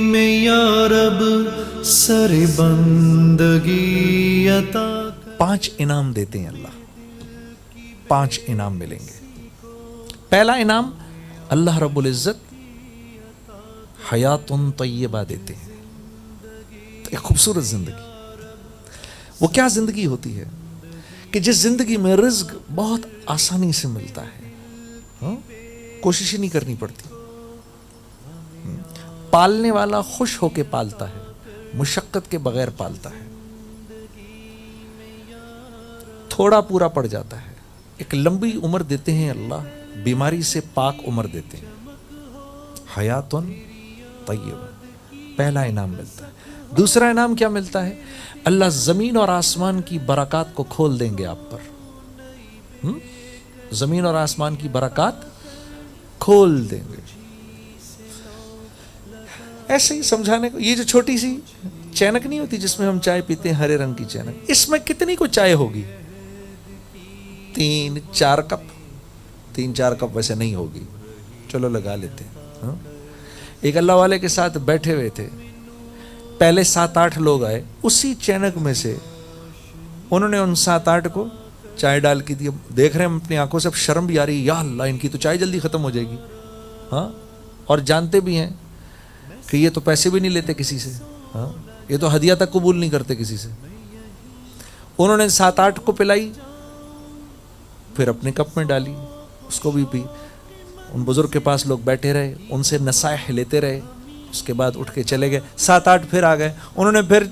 میں یا رب سر بندگی عطا. 5 انعام دیتے ہیں اللہ. 5 انعام ملیں گے. پہلا انعام اللہ رب العزت حیات طیبہ دیتے ہیں، ایک خوبصورت زندگی. وہ کیا زندگی ہوتی ہے کہ جس زندگی میں رزق بہت آسانی سے ملتا ہے، کوشش ہی نہیں کرنی پڑتی. پالنے والا خوش ہو کے پالتا ہے، مشقت کے بغیر پالتا ہے. تھوڑا پورا پڑ جاتا ہے. ایک لمبی عمر دیتے ہیں اللہ، بیماری سے پاک عمر دیتے ہیں. حیات طیبہ پہلا انعام ملتا ہے. دوسرا انعام کیا ملتا ہے؟ اللہ زمین اور آسمان کی برکات کو کھول دیں گے آپ پر. زمین اور آسمان کی برکات کھول دیں گے. ایسے ہی سمجھانے کو، یہ جو چھوٹی سی چینک نہیں ہوتی جس میں ہم چائے پیتے ہیں، ہرے رنگ کی چینک، اس میں کتنی کو چائے ہوگی؟ 3-4 کپ. 3-4 کپ ویسے نہیں ہوگی، چلو لگا لیتے ہیں. ایک اللہ والے کے ساتھ بیٹھے ہوئے تھے، پہلے 7-8 لوگ آئے، اسی چینک میں سے انہوں نے ان 7-8 کو چائے ڈال کی دی. دیکھ رہے ہیں اپنی آنکھوں سے، اب شرم بھی آ رہی ہے، یا اللہ ان کی تو چائے جلدی ختم ہو جائے گی. اور جانتے بھی ہیں کہ یہ تو پیسے بھی نہیں لیتے کسی سے، یہ تو ہدیہ تک قبول نہیں کرتے کسی سے. انہوں نے 7-8 کو پلائی، پھر اپنے کپ میں ڈالی، اس کو بھی پی. ان بزرگ کے پاس لوگ بیٹھے رہے، ان سے نصائح لیتے رہے. اس کے بعد اٹھ کے چلے گئے. 7-8 پھر آ گئے، انہوں نے پھر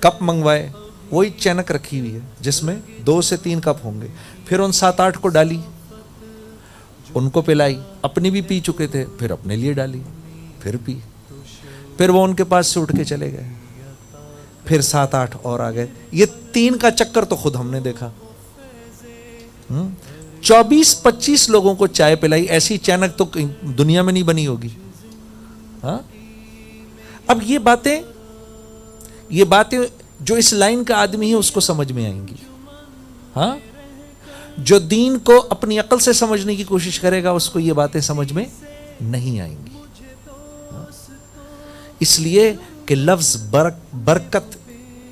کپ منگوائے. وہی چینک رکھی ہوئی ہے جس میں 2 سے 3 کپ ہوں گے. پھر ان 7-8 کو ڈالی، ان کو پلائی، اپنی بھی پی چکے تھے، پھر اپنے لیے ڈالی، پھر پی. پھر وہ ان کے پاس سے اٹھ کے چلے گئے. پھر 7-8 اور آ گئے. یہ 3 کا چکر تو خود ہم نے دیکھا. 24-25 لوگوں کو چائے پلائی. ایسی چینک تو دنیا میں نہیں بنی ہوگی. اب یہ باتیں جو اس لائن کا آدمی ہے اس کو سمجھ میں آئیں گی. جو دین کو اپنی عقل سے سمجھنے کی کوشش کرے گا اس کو یہ باتیں سمجھ میں نہیں آئیں گی. اس لیے کہ لفظ برکت،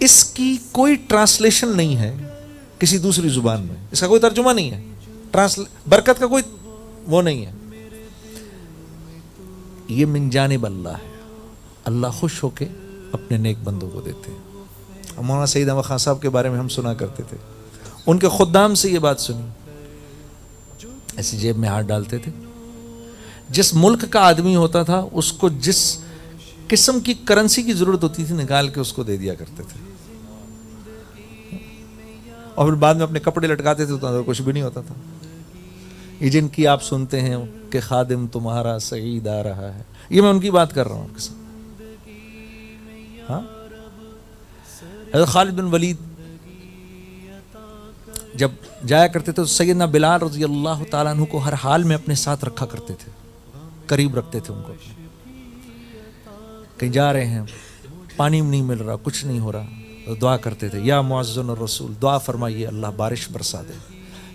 اس کی کوئی ٹرانسلیشن نہیں ہے کسی دوسری زبان میں، اس کا کوئی ترجمہ نہیں ہے. برکت کا کوئی وہ نہیں ہے. یہ من جانب اللہ ہے. اللہ خوش ہو کے اپنے نیک بندوں کو دیتے ہیں. مولانا سعید احمد خان صاحب کے بارے میں ہم سنا کرتے تھے، ان کے خدام سے یہ بات سنی، ایسی جیب میں ہاتھ ڈالتے تھے. جس ملک کا آدمی ہوتا تھا اس کو جس قسم کی کرنسی کی ضرورت ہوتی تھی نکال کے اس کو دے دیا کرتے تھے، اور پھر بعد میں اپنے کپڑے لٹکاتے تھے تو کچھ بھی نہیں ہوتا تھا. یہ جن کی آپ سنتے ہیں کہ خادم تمہارا سعید آ رہا ہے، یہ میں ان کی بات کر رہا ہوں آپ کے ساتھ. حضرت خالد بن ولید جب جایا کرتے تھے تو سیدنا بلال رضی اللہ تعالیٰ عنہ کو ہر حال میں اپنے ساتھ رکھا کرتے تھے، قریب رکھتے تھے ان کو. کہیں جا رہے ہیں، پانی نہیں مل رہا، کچھ نہیں ہو رہا، دعا کرتے تھے، یا معزز الرسول دعا فرمائیے اللہ بارش برسا دے.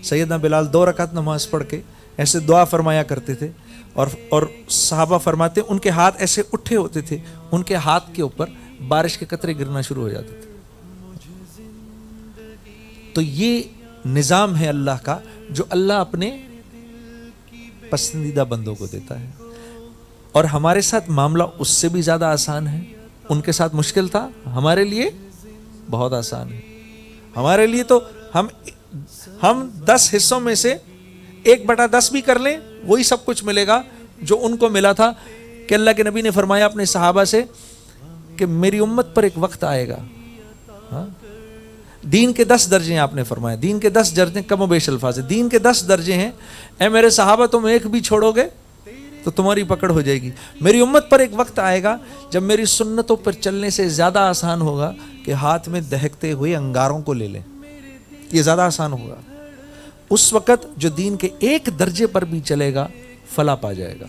سیدنا بلال 2 رکعت نماز پڑھ کے ایسے دعا فرمایا کرتے تھے، اور صحابہ فرماتے ان کے ہاتھ ایسے اٹھے ہوتے تھے، ان کے ہاتھ کے اوپر بارش کے قطرے گرنا شروع ہو جاتے تھے. تو یہ نظام ہے اللہ کا جو اللہ اپنے پسندیدہ بندوں کو دیتا ہے. اور ہمارے ساتھ معاملہ اس سے بھی زیادہ آسان ہے. ان کے ساتھ مشکل تھا، ہمارے لیے بہت آسان ہے. ہمارے لیے تو ہم 10 حصوں میں سے 1/10 بھی کر لیں وہی سب کچھ ملے گا جو ان کو ملا تھا. کہ اللہ کے نبی نے فرمایا اپنے صحابہ سے کہ میری امت پر ایک وقت آئے گا. دین کے 10 درجے ہیں، آپ نے فرمایا دین کے 10 درجے، کم و بیش الفاظ ہے، دین کے 10 درجے ہیں. اے میرے صحابہ تم ایک بھی چھوڑو گے تو تمہاری پکڑ ہو جائے گی. میری امت پر ایک وقت آئے گا جب میری سنتوں پر چلنے سے زیادہ آسان ہوگا کہ ہاتھ میں دہکتے ہوئے انگاروں کو لے لیں. یہ زیادہ آسان ہوگا. اس وقت جو دین کے 1 درجے پر بھی چلے گا فلاح پا جائے گا.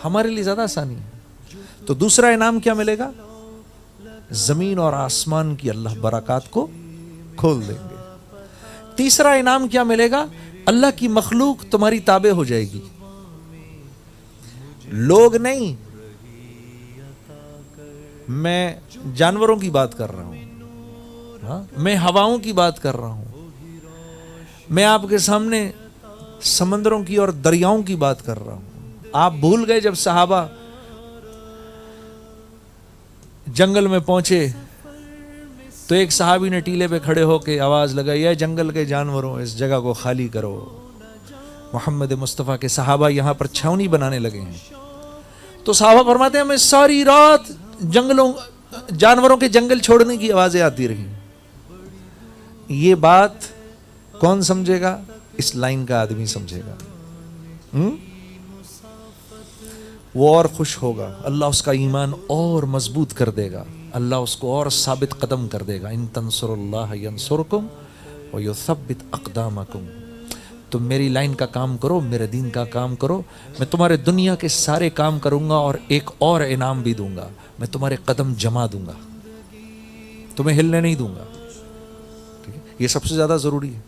ہمارے لیے زیادہ آسانی ہے. تو دوسرا انعام کیا ملے گا؟ زمین اور آسمان کی اللہ برکات کو کھول دیں گے. تیسرا انعام کیا ملے گا؟ اللہ کی مخلوق تمہاری تابع ہو جائے گی. لوگ نہیں، میں جانوروں کی بات کر رہا ہوں, ہاں میں ہواؤں کی بات کر رہا ہوں, میں آپ کے سامنے سمندروں کی اور دریاؤں کی بات کر رہا ہوں. آپ بھول گئے جب صحابہ جنگل میں پہنچے تو ایک صحابی نے ٹیلے پہ کھڑے ہو کے آواز لگائی, اے جنگل کے جانوروں اس جگہ کو خالی کرو. محمد مصطفیٰ کے صحابہ یہاں پر چھاونی بنانے لگے ہیں. تو صحابہ فرماتے ہیں ہمیں ساری رات جانوروں کے جنگل چھوڑنے کی آوازیں آتی رہی. یہ بات کون سمجھے گا؟ اس لائن کا آدمی سمجھے گا. وہ اور خوش ہوگا, اللہ اس کا ایمان اور مضبوط کر دے گا, اللہ اس کو اور ثابت قدم کر دے گا. ان تنصر اللہ ینصرکم ویثبت اقدامکم. تم میری لائن کا کام کرو, میرے دین کا کام کرو, میں تمہارے دنیا کے سارے کام کروں گا اور ایک اور انعام بھی دوں گا, میں تمہارے قدم جما دوں گا, تمہیں ہلنے نہیں دوں گا. ٹھیک ہے, یہ سب سے زیادہ ضروری ہے.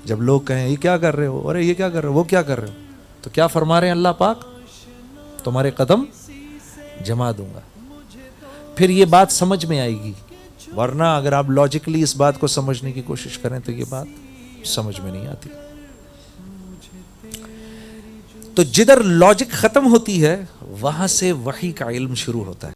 جب لوگ کہیں یہ کیا کر رہے ہو, ارے یہ کیا کر رہے ہو, وہ کیا کر رہے ہو, تو کیا فرما رہے ہیں اللہ پاک؟ تمہارے قدم جما دوں گا. پھر یہ بات سمجھ میں آئے گی, ورنہ اگر آپ لاجکلی اس بات کو سمجھنے کی کوشش کریں تو یہ بات سمجھ میں نہیں آتی. تو جدھر لاجک ختم ہوتی ہے وہاں سے وحی کا علم شروع ہوتا ہے.